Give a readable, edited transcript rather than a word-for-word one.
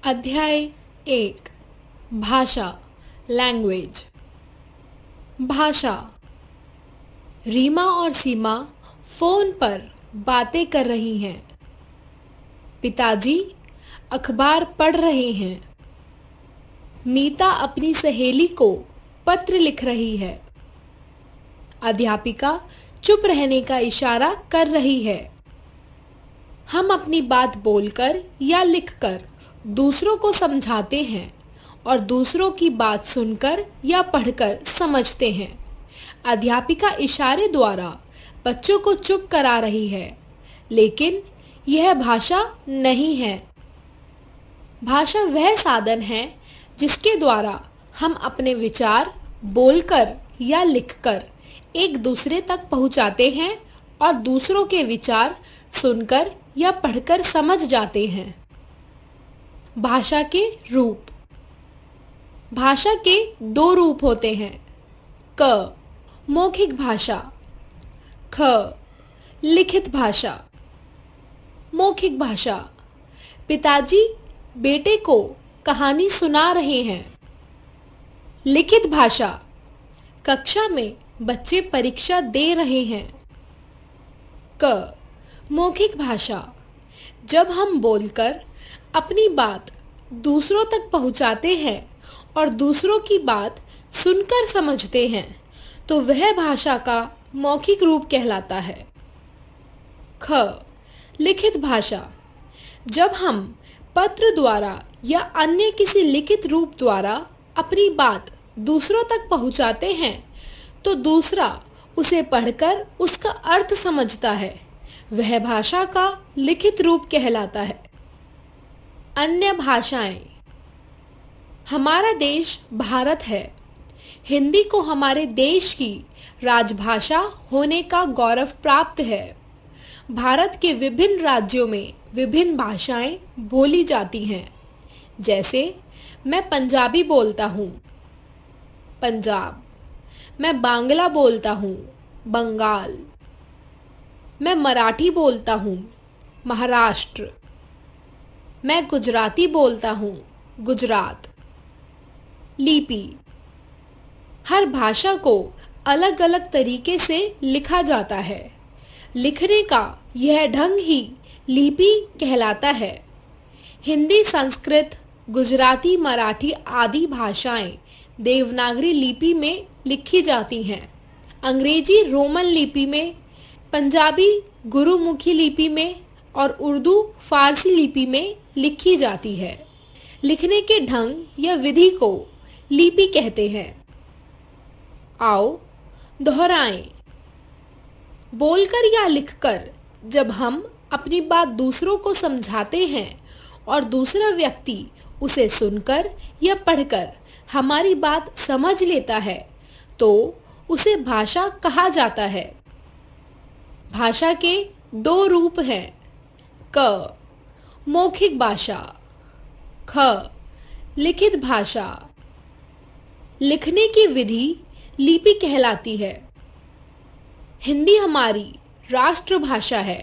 अध्याय 1 भाषा लैंग्वेज। भाषा। रीमा और सीमा फोन पर बातें कर रही हैं। पिताजी अखबार पढ़ रहे हैं। मीता अपनी सहेली को पत्र लिख रही है। अध्यापिका चुप रहने का इशारा कर रही है। हम अपनी बात बोलकर या लिखकर दूसरों को समझाते हैं और दूसरों की बात सुनकर या पढ़कर समझते हैं। अध्यापिका इशारे द्वारा बच्चों को चुप करा रही है, लेकिन यह भाषा नहीं है। भाषा वह साधन है जिसके द्वारा हम अपने विचार बोलकर या लिखकर एक दूसरे तक पहुंचाते हैं और दूसरों के विचार सुनकर या पढ़कर समझ जाते हैं। भाषा के रूप। भाषा के दो रूप होते हैं। क मौखिक भाषा, ख लिखित भाषा। मौखिक भाषा। पिताजी बेटे को कहानी सुना रहे हैं। लिखित भाषा। कक्षा में बच्चे परीक्षा दे रहे हैं। क मौखिक भाषा। जब हम बोलकर अपनी बात दूसरों तक पहुंचाते हैं और दूसरों की बात सुनकर समझते हैं तो वह भाषा का मौखिक रूप कहलाता है। ख लिखित भाषा। जब हम पत्र द्वारा या अन्य किसी लिखित रूप द्वारा अपनी बात दूसरों तक पहुंचाते हैं तो दूसरा उसे पढ़कर उसका अर्थ समझता है। वह भाषा का लिखित रूप कहलाता है। अन्य भाषाएं। हमारा देश भारत है। हिंदी को हमारे देश की राजभाषा होने का गौरव प्राप्त है। भारत के विभिन्न राज्यों में विभिन्न भाषाएं बोली जाती हैं। जैसे मैं पंजाबी बोलता हूँ, पंजाब। मैं बांग्ला बोलता हूँ, बंगाल। मैं मराठी बोलता हूँ, महाराष्ट्र। मैं गुजराती बोलता हूँ, गुजरात। लिपि। हर भाषा को अलग अलग तरीके से लिखा जाता है। लिखने का यह ढंग ही लिपि कहलाता है। हिंदी, संस्कृत, गुजराती, मराठी आदि भाषाएं देवनागरी लिपि में लिखी जाती हैं। अंग्रेजी रोमन लिपि में, पंजाबी गुरुमुखी लिपि में और उर्दू फारसी लिपि में लिखी जाती है। लिखने के ढंग या विधि को लिपि कहते हैं। आओ दोहराएं। बोलकर या लिखकर जब हम अपनी बात दूसरों को समझाते हैं और दूसरा व्यक्ति उसे सुनकर या पढ़कर हमारी बात समझ लेता है तो उसे भाषा कहा जाता है। भाषा के दो रूप हैं। क मौखिक भाषा, ख लिखित भाषा। लिखने की विधि लिपि कहलाती है। हिंदी हमारी राष्ट्रभाषा है।